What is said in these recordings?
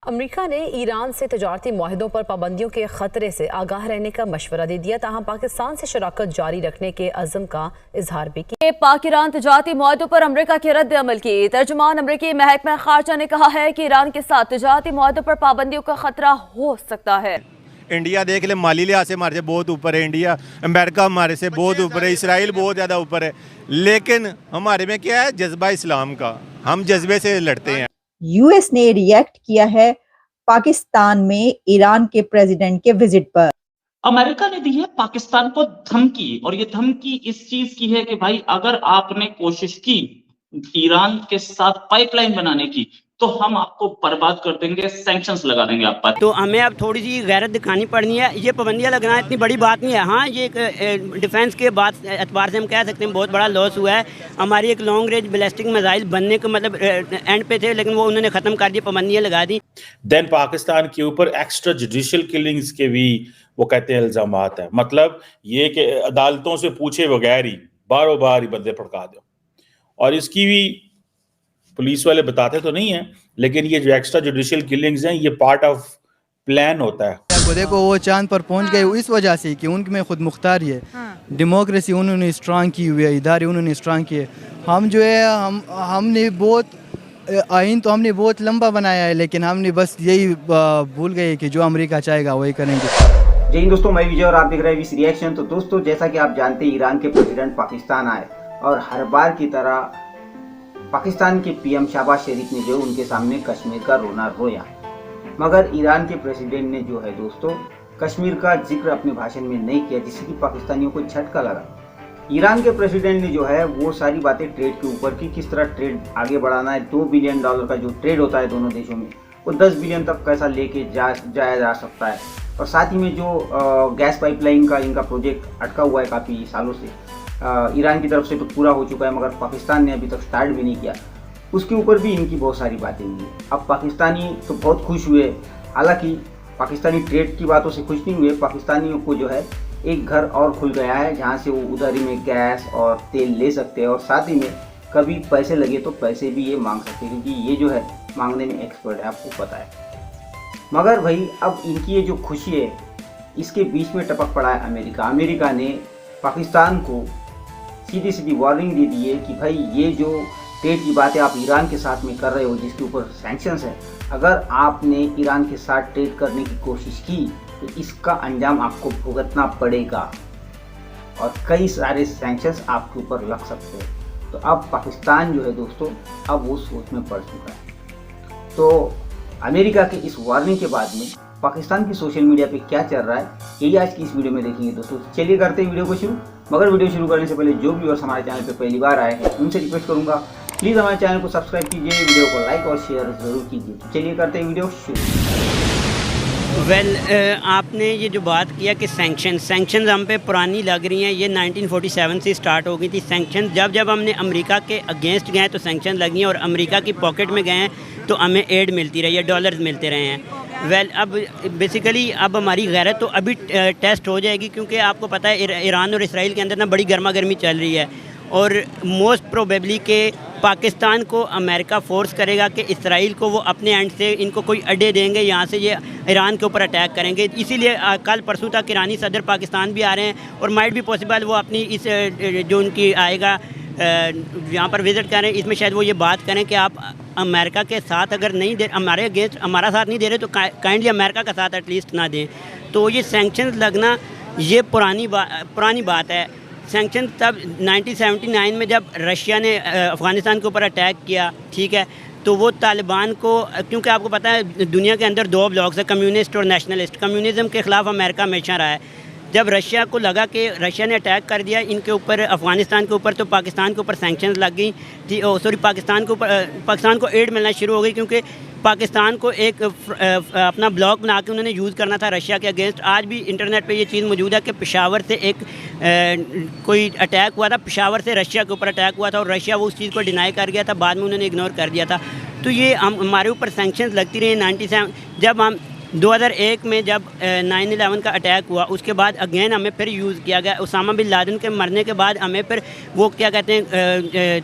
America ने Iran से तजारती मुआहदों पर पाबंदियों के खतरे से आगाह रहने का मशवरा दे दिया, ताहम पाकिस्तान से शराकत जारी रखने के अज़म का इजहार भी किया। पाक ईरान तजारती मुआहदों पर अमेरिका की रद्द अमल की। तर्जुमान अमेरिकी महकमा खारजा ने कहा है कि ईरान के साथ तजारती मुआहदों पर पाबंदियों का खतरा हो सकता है। इंडिया देख ले, माली लिहाज से हमारे से बहुत ऊपर है इंडिया, अमेरिका हमारे से बहुत ऊपर है, इसराइल बहुत ज़्यादा ऊपर है, लेकिन हमारे में क्या है, जज्बा इस्लाम का, हम जज्बे से लड़ते हैं। यूएस ने रिएक्ट किया है पाकिस्तान में ईरान के प्रेसिडेंट के विजिट पर। अमेरिका ने दी है पाकिस्तान को धमकी, और ये धमकी इस चीज की है कि भाई अगर आपने कोशिश की ईरान के साथ पाइपलाइन बनाने की तो हम आपको बर्बाद कर देंगे, सैंक्शंस लगा देंगे आप पर। तो हमें अब थोड़ी सी गैरत दिखानी पड़नी है। ये पाबंदियां लगना इतनी बड़ी बात नहीं है। हाँ, ये एक डिफेंस के बाद एतबार से हम कह सकते हैं बहुत बड़ा लॉस हुआ है। हमारी एक लॉन्ग रेंज बैलिस्टिक मिसाइल बनने के मतलब एंड पे थे, लेकिन वो उन्होंने ख़त्म कर दिया, पाबंदियां लगा दी। देन पाकिस्तान के ऊपर एक्स्ट्रा जुडिशियल किलिंग्स के भी वो कहते हैं इल्ज़ामात है, मतलब ये कि अदालतों से पूछे बगैर ही बारों बार ही बंदे भड़का दो, और इसकी भी पुलिस वाले बताते तो नहीं है, लेकिन ये जो एक्स्ट्रा जुडिशियल किलिंग्स हैं ये पार्ट ऑफ प्लान होता है। वो देखो वो चांद पर पहुंच गए इस वजह से कि उनमें खुद मुख्तारी है, डेमोक्रेसी उन्होंने स्ट्रांग की हुई है, इदारे उन्होंने स्ट्रांग किए। हम जो है हमने बहुत आइन तो हमने बहुत लंबा बनाया है, लेकिन हमने बस यही भूल गए कि जो अमेरिका चाहेगा वही करेंगे। जय हिंद दोस्तों, मैं विजय और आप देख रहे हैं विस रिएक्शन। तो दोस्तों, जैसा कि आप जानते हैं, ईरान के प्रेसिडेंट पाकिस्तान आए और हर बार की तरह पाकिस्तान के पीएम शहबाज शरीफ ने जो उनके सामने कश्मीर का रोना रोया, मगर ईरान के प्रेसिडेंट ने जो है दोस्तों कश्मीर का जिक्र अपने भाषण में नहीं किया, जिससे कि पाकिस्तानियों को झटका लगा। ईरान के प्रेसिडेंट ने जो है वो सारी बातें ट्रेड के ऊपर की, किस तरह ट्रेड आगे बढ़ाना है, $2 बिलियन का जो ट्रेड होता है दोनों देशों में वो 10 बिलियन तक कैसा लेके जाया जा सकता है, और साथ ही में जो गैस पाइपलाइन का इनका प्रोजेक्ट अटका हुआ है काफ़ी सालों से, ईरान की तरफ से तो पूरा हो चुका है मगर पाकिस्तान ने अभी तक स्टार्ट भी नहीं किया, उसके ऊपर भी इनकी बहुत सारी बातें हुई। अब पाकिस्तानी तो बहुत खुश हुए, हालांकि पाकिस्तानी ट्रेड की बातों से खुश नहीं हुए। पाकिस्तानियों को जो है एक घर और खुल गया है जहां से वो उधारी में गैस और तेल ले सकते हैं, और साथ ही में कभी पैसे लगे तो पैसे भी ये मांग सकते हैं, क्योंकि ये जो है मांगने में एक्सपर्ट है, आपको पता है। मगर भाई अब इनकी ये जो खुशी है इसके बीच में टपक पड़ा है अमेरिका। अमेरिका ने पाकिस्तान को सीधी सीधी वार्निंग दे दी है कि भाई ये जो ट्रेड की बातें आप ईरान के साथ में कर रहे हो, जिसके ऊपर सैंक्शंस है, अगर आपने ईरान के साथ ट्रेड करने की कोशिश की तो इसका अंजाम आपको भुगतना पड़ेगा और कई सारे सैंक्शंस आपके ऊपर लग सकते हैं। तो अब पाकिस्तान जो है दोस्तों अब वो सोच में पड़ चुका है। तो अमेरिका के इस वार्निंग के बाद में पाकिस्तान की सोशल मीडिया पे क्या चल रहा है, यही आज की इस वीडियो में देखेंगे दोस्तों। चलिए करते हैं वीडियो को शुरू। मगर वीडियो शुरू करने से पहले जो व्यूअर्स हमारे चैनल पे पहली बार आए हैं उनसे रिक्वेस्ट करूंगा, प्लीज़ हमारे चैनल को सब्सक्राइब कीजिए, वीडियो को लाइक और शेयर जरूर कीजिए। तो चलिए करते हैं वीडियो शुरू। आपने ये जो बात किया कि सैंक्शंस हम पे पुरानी लग रही हैं, ये 1947 से स्टार्ट हो गई थी सैंक्शंस। जब हमने अमेरिका के अगेंस्ट गए तो सैंक्शंस लगी हैं, और अमेरिका की पॉकेट में गए हैं तो हमें एड मिलती रही है, डॉलर्स मिलते रहे हैं। अब बेसिकली अब हमारी गैरत तो अभी टेस्ट हो जाएगी, क्योंकि आपको पता है ईरान और इसराइल के अंदर ना बड़ी गर्मा गर्मी चल रही है, और मोस्ट प्रोबेबली के पाकिस्तान को अमेरिका फोर्स करेगा कि इसराइल को वो अपने एंड से इनको कोई अड्डे देंगे, यहाँ से ये ईरान के ऊपर अटैक करेंगे। इसीलिए कल परसों तक ईरानी सदर पाकिस्तान भी आ रहे हैं, और माइट भी पॉसिबल वो अपनी इस जो उनकी आएगा यहाँ पर विज़िट करें, इसमें शायद वो ये बात करें कि आप अमेरिका के साथ अगर नहीं दे, हमारे अगेंस्ट हमारा साथ नहीं दे रहे तो काइंडली अमेरिका का साथ एटलीस्ट ना दें। तो ये सैंक्शंस लगना ये पुरानी बात है। सैंक्शन तब 1979 में जब रशिया ने अफ़गानिस्तान के ऊपर अटैक किया, ठीक है, तो वो तालिबान को, क्योंकि आपको पता है दुनिया के अंदर दो ब्लॉक्स है, कम्युनिस्ट और नेशनलिस्ट। कम्युनिज़म के ख़िलाफ़ अमेरिका हमेशा रहा है। जब रशिया को लगा कि रशिया ने अटैक कर दिया इनके ऊपर, अफ़गानिस्तान के ऊपर, तो पाकिस्तान के ऊपर सैंक्शंस लग गई थी। पाकिस्तान को एड मिलना शुरू हो गई, क्योंकि पाकिस्तान को एक अपना ब्लॉक बना के उन्होंने यूज़ करना था रशिया के अगेंस्ट। आज भी इंटरनेट पे ये चीज़ मौजूद है कि पेशावर से एक कोई अटैक हुआ था, पेशावर से रशिया के ऊपर अटैक हुआ था, और रशिया वो उस चीज़ को डिनाई कर गया था, बाद में उन्होंने इग्नोर कर दिया था। तो ये हमारे ऊपर सैंक्शंस लगती रही 97। जब हम 2001 में जब 9/11 का अटैक हुआ उसके बाद अगेन हमें फिर यूज़ किया गया। उसामा बिन लादेन के मरने के बाद हमें फिर वो क्या कहते हैं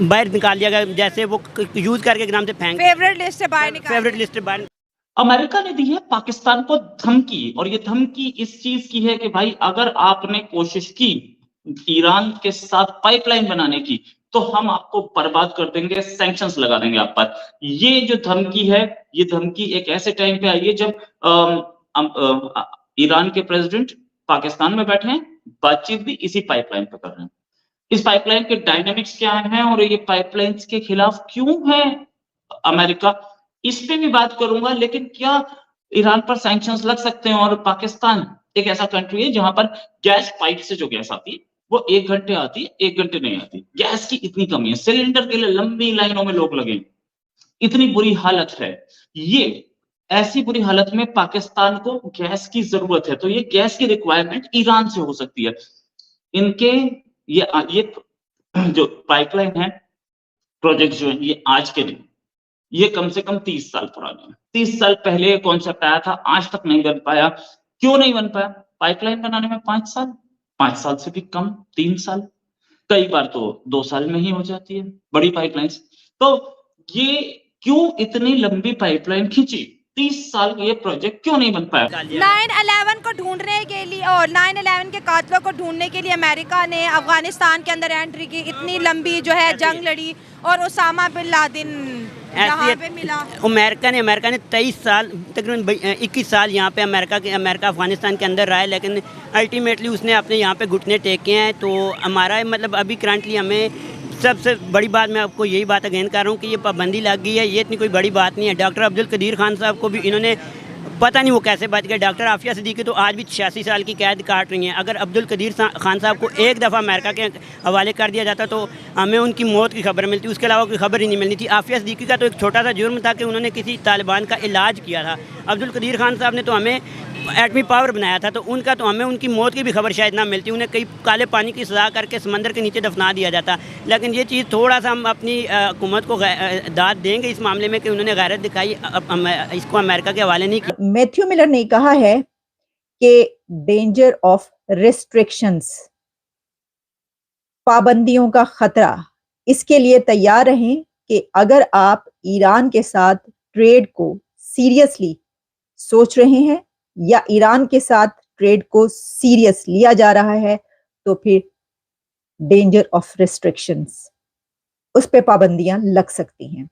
बाहर निकाल दिया गया, जैसे वो यूज़ करके एकदम से फेंक फेवरेट लिस्ट से बाहर निकाल फेवरेट लिस्ट से बाहर। अमेरिका ने दी है पाकिस्तान को धमकी, और ये धमकी इस चीज की है कि भाई अगर आपने कोशिश की ईरान के साथ पाइपलाइन बनाने की तो हम आपको बर्बाद कर देंगे, सैंक्शंस लगा देंगे आप पर। ये जो धमकी है, ये धमकी एक ऐसे टाइम पे आई है जब ईरान के प्रेसिडेंट पाकिस्तान में बैठे हैं, बातचीत भी इसी पाइपलाइन पे कर रहे हैं। इस पाइपलाइन के डायनामिक्स क्या हैं और ये पाइपलाइन के खिलाफ क्यों है अमेरिका, इस पे भी बात करूंगा। लेकिन क्या ईरान पर सैंक्शंस लग सकते हैं? और पाकिस्तान एक ऐसा कंट्री है जहां पर गैस पाइप से जो गैस आती है वो 1 घंटे आती है, 1 घंटे नहीं आती। गैस की इतनी कमी है, सिलेंडर के लिए लंबी लाइनों में लोग लगे, इतनी बुरी हालत है। ये ऐसी बुरी हालत में पाकिस्तान को गैस की जरूरत है, तो ये गैस की रिक्वायरमेंट ईरान से हो सकती है। इनके ये जो पाइपलाइन है, प्रोजेक्ट जो है, ये आज के दिन, ये कम से कम 30 साल पुराने हैं। 30 साल पहले कॉन्सेप्ट आया था, आज तक नहीं बन पाया। क्यों नहीं बन पाया? पाइपलाइन बनाने में 5 साल, 5 साल से भी कम, 3 साल, कई बार तो 2 साल में ही हो जाती है बड़ी पाइपलाइंस। तो ये क्यों इतनी लंबी पाइपलाइन खींची? 30 साल ये प्रोजेक्ट क्यों नहीं बन पाया? 9/11 को ढूंढने के लिए और 9/11 के कातिलों को ढूंढने के लिए अमेरिका ने अफगानिस्तान के अंदर एंट्री की, इतनी लंबी जो है जंग लड़ी, और उसामा बिन लादेन यहाँ पे मिला। अमेरिका ने 23 साल, तकरीबन 21 साल यहाँ पे अमेरिका अफगानिस्तान के अंदर रहा है, लेकिन अल्टीमेटली उसने अपने यहाँ पे घुटने टेके हैं। तो हमारा मतलब अभी करंटली हमें सबसे बड़ी बात, मैं आपको यही बात अगेन कर रहा हूँ कि ये पाबंदी लग गई है, ये इतनी कोई बड़ी बात नहीं है। डॉक्टर अब्दुल कदीर खान साहब को भी इन्होंने पता नहीं वो कैसे बच गए। डॉक्टर आफिया सिद्दीकी तो आज भी 86 साल की कैद काट रही हैं। अगर अब्दुल कदीर खान साहब को एक दफ़ा अमेरिका के हवाले कर दिया जाता तो हमें उनकी मौत की खबर मिलती, उसके अलावा कोई खबर ही नहीं मिलनी थी। आफिया सिद्दीकी का तो एक छोटा सा जुर्म था कि उन्होंने किसी तालिबान का इलाज किया था। अब्दुल कदीर खान साहब ने तो हमें एटमी पावर बनाया था, तो उनका तो हमें उनकी मौत की भी खबर शायद ना मिलती। उन्हें कई काले पानी की सज़ा करके समंदर के नीचे दफना दिया जाता। लेकिन ये चीज़ थोड़ा सा हम अपनी हुकूमत को दाद देंगे इस मामले में कि उन्होंने गैरत दिखाई, इसको अमेरिका के हवाले नहीं किया। मैथ्यू मिलर ने कहा है कि डेंजर ऑफ रिस्ट्रिक्शंस, पाबंदियों का खतरा, इसके लिए तैयार रहें कि अगर आप ईरान के साथ ट्रेड को सीरियसली सोच रहे हैं या ईरान के साथ ट्रेड को सीरियस लिया जा रहा है तो फिर डेंजर ऑफ रिस्ट्रिक्शंस, उस पे पाबंदियां लग सकती हैं।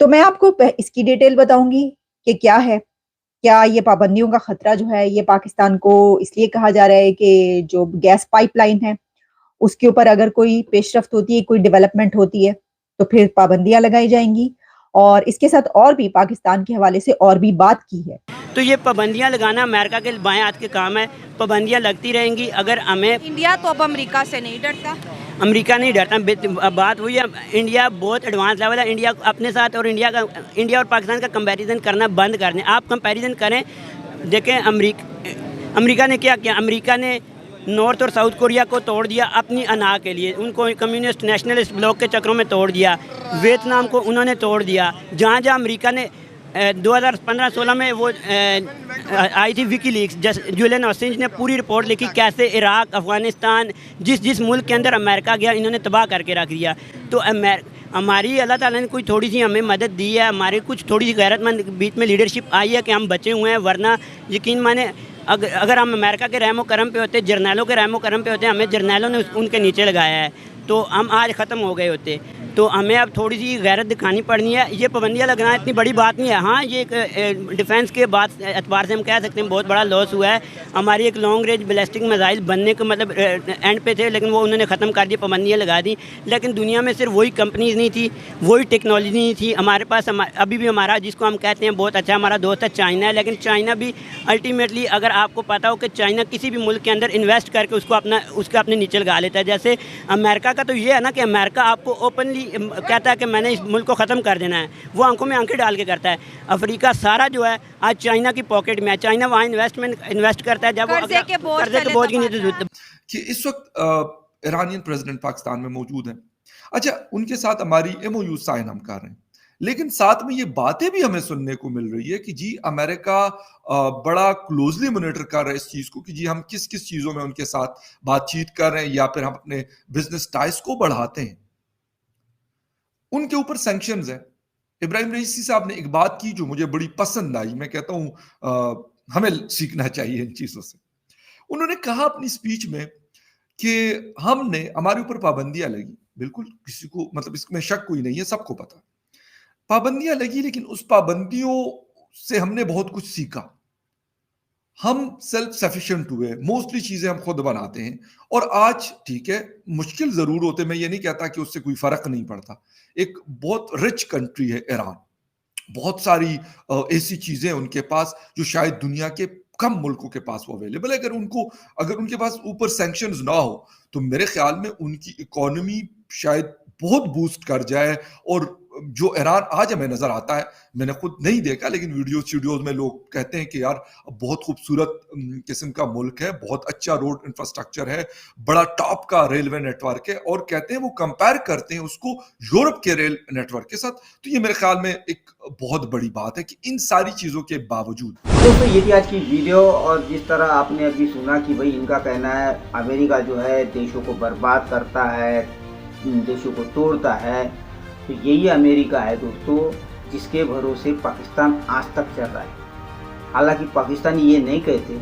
तो मैं आपको इसकी डिटेल बताऊंगी कि क्या है, क्या ये पाबंदियों का खतरा जो है ये पाकिस्तान को इसलिए कहा जा रहा है कि जो गैस पाइपलाइन है उसके ऊपर अगर कोई पेशरफ्त होती है, कोई डेवलपमेंट होती है तो फिर पाबंदियां लगाई जाएंगी। और इसके साथ और भी पाकिस्तान के हवाले से और भी बात की है। तो ये पाबंदियां लगाना अमेरिका के बाएं हाथ के काम है, पाबंदियां लगती रहेंगी। अगर हमें इंडिया तो अब अमेरिका से नहीं डरता, अमेरिका नहीं डरता। बात हुई है, इंडिया बहुत एडवांस लेवल है। इंडिया अपने साथ और इंडिया और पाकिस्तान का कंपैरिजन करना बंद कर दें। आप कंपैरिजन करें, देखें अमेरिका ने क्या किया। अमेरिका ने नॉर्थ और साउथ कोरिया को तोड़ दिया अपनी अना के लिए, उनको कम्युनिस्ट नेशनलिस्ट ब्लॉक के चक्रों में तोड़ दिया। वियतनाम को उन्होंने तोड़ दिया। जहाँ अमेरिका ने 2015-16 में वो आई थी विकीलीक्स, जुलियन असांज ने पूरी रिपोर्ट लिखी कैसे इराक, अफ़गानिस्तान, जिस मुल्क के अंदर अमेरिका गया इन्होंने तबाह करके रख दिया। तो हमारी अल्लाह ताला ने कोई थोड़ी सी हमें मदद दी है, हमारी कुछ थोड़ी सी गैरतमंद बीच में लीडरशिप आई है कि हम बचे हुए हैं। वरना यकीन माने अगर हम अमेरिका के रहमो करम पे होते, जर्नैलों के रहमो करम पे होते, हमें जर्नैलों ने उनके नीचे लगाया है तो हम आज ख़त्म हो गए होते। तो हमें अब थोड़ी सी गैरत दिखानी पड़नी है। ये पाबंदियाँ लगना इतनी बड़ी बात नहीं है। हाँ, ये एक डिफेंस के बात एतबार से हम कह सकते हैं बहुत बड़ा लॉस हुआ है। हमारी एक लॉन्ग रेंज बैलिस्टिक मिसाइल बनने के मतलब एंड पे थे, लेकिन वो उन्होंने ख़त्म कर दिया, पाबंदियाँ लगा दी। लेकिन दुनिया में सिर्फ वही कंपनीज नहीं थी, वही टेक्नोलॉजी नहीं थी हमारे पास। अभी भी हमारा जिसको हम कहते हैं बहुत अच्छा हमारा दोस्त है चाइना है, लेकिन चाइना भी अल्टीमेटली अगर आपको पता हो कि चाइना किसी भी मुल्क के अंदर इन्वेस्ट करके उसको अपने नीचे लगा लेता है। जैसे अमेरिका का तो ये है ना कि अमेरिका आपको ओपनली कहता है कि मैंने इस मुल्क को ख़त्म कर देना है, वो आंखों में आंखें डाल के करता है। अफ्रीका सारा जो है आज चाइना की पॉकेट में है। चाइना वहाँ इन्वेस्ट करता है जब वो कर्जे के बोझ की नीति कि इस वक्त ईरानियन प्रेसिडेंट पाकिस्तान में मौजूद हैं। अच्छा, उनके साथ हमारी MOU साइन हम कर रहे हैं, लेकिन साथ में ये बातें भी हमें सुनने को मिल रही है कि जी अमेरिका बड़ा क्लोजली मॉनिटर कर रहा है इस चीज को कि जी हम किस किस चीजों में उनके साथ बातचीत कर रहे हैं या फिर हम अपने बिजनेस टाइज को बढ़ाते हैं। उनके ऊपर सैंक्शंस है। इब्राहिम रईसी साहब ने एक बात की जो मुझे बड़ी पसंद आई, मैं कहता हूं हमें सीखना चाहिए इन चीजों से। उन्होंने कहा अपनी स्पीच में कि हमारे ऊपर पाबंदियां लगी, बिल्कुल किसी को मतलब इसमें शक कोई नहीं है, सबको पता पाबंदियां लगी, लेकिन उस पाबंदियों से हमने बहुत कुछ सीखा। हम सेल्फ सफिशिएंट हुए, मोस्टली चीजें हम खुद बनाते हैं। और आज ठीक है मुश्किल जरूर होते, मैं ये नहीं कहता कि उससे कोई फर्क नहीं पड़ता। एक बहुत रिच कंट्री है ईरान, बहुत सारी ऐसी चीजें उनके पास जो शायद दुनिया के कम मुल्कों के पास वो अवेलेबल है। अगर उनके पास ऊपर सैंक्शंस ना हो तो मेरे ख्याल में उनकी इकोनॉमी शायद बहुत बूस्ट कर जाए। और जो ईरान आज हमें नजर आता है, मैंने खुद नहीं देखा लेकिन वीडियोज में लोग कहते हैं कि यार बहुत खूबसूरत किस्म का मुल्क है, बहुत अच्छा रोड इंफ्रास्ट्रक्चर है, बड़ा टॉप का रेलवे नेटवर्क है, और कहते हैं वो कंपेयर करते हैं उसको यूरोप के रेल नेटवर्क के साथ। तो ये मेरे ख्याल में एक बहुत बड़ी बात है कि इन सारी चीजों के बावजूद। दोस्तों ये थी आज की वीडियो, और जिस तरह आपने अभी सुना कि भाई इनका कहना है अमेरिका जो है देशों को बर्बाद करता है, देशों को तोड़ता है, तो यही अमेरिका है दोस्तों जिसके भरोसे पाकिस्तान आज तक चल रहा है। हालांकि पाकिस्तानी ये नहीं कहते,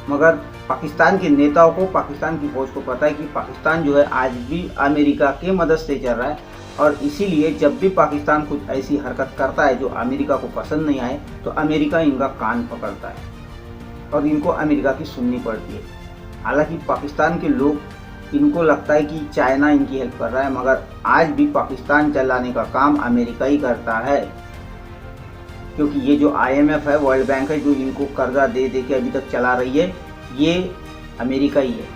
मगर पाकिस्तान के नेताओं को, पाकिस्तान की फौज को पता है कि पाकिस्तान जो है आज भी अमेरिका के मदद से चल रहा है। और इसीलिए जब भी पाकिस्तान कुछ ऐसी हरकत करता है जो अमेरिका को पसंद नहीं आए तो अमेरिका इनका कान पकड़ता है और इनको अमेरिका की सुननी पड़ती है। हालांकि पाकिस्तान के लोग, इनको लगता है कि चाइना इनकी हेल्प कर रहा है, मगर आज भी पाकिस्तान चलाने का काम अमेरिका ही करता है। क्योंकि ये जो IMF है, वर्ल्ड बैंक है, जो इनको कर्जा दे दे के अभी तक चला रही है, ये अमेरिका ही है।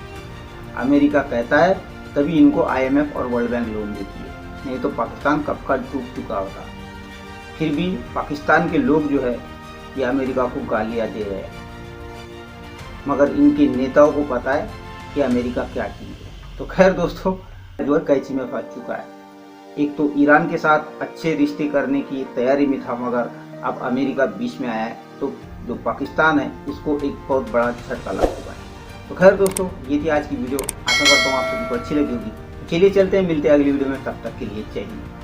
अमेरिका कहता है तभी इनको IMF और वर्ल्ड बैंक लोन देती है, नहीं तो पाकिस्तान कब का डूब चुका होता। फिर भी पाकिस्तान के लोग जो है ये अमेरिका को गालियाँ दे रहे हैं, मगर इनके नेताओं को पता है कि अमेरिका क्या चीज़ है। तो खैर दोस्तों जो है कैची में फंस चुका है। एक तो ईरान के साथ अच्छे रिश्ते करने की तैयारी में था, मगर अब अमेरिका बीच में आया है, तो जो पाकिस्तान है इसको एक बहुत बड़ा झटका लग चुका है। तो खैर दोस्तों ये थी आज की वीडियो, आशा करता हूँ आप सभी को अच्छी लगी होगी। चलिए चलते हैं, मिलते हैं अगली वीडियो में, तब तक के लिए जय हिंद।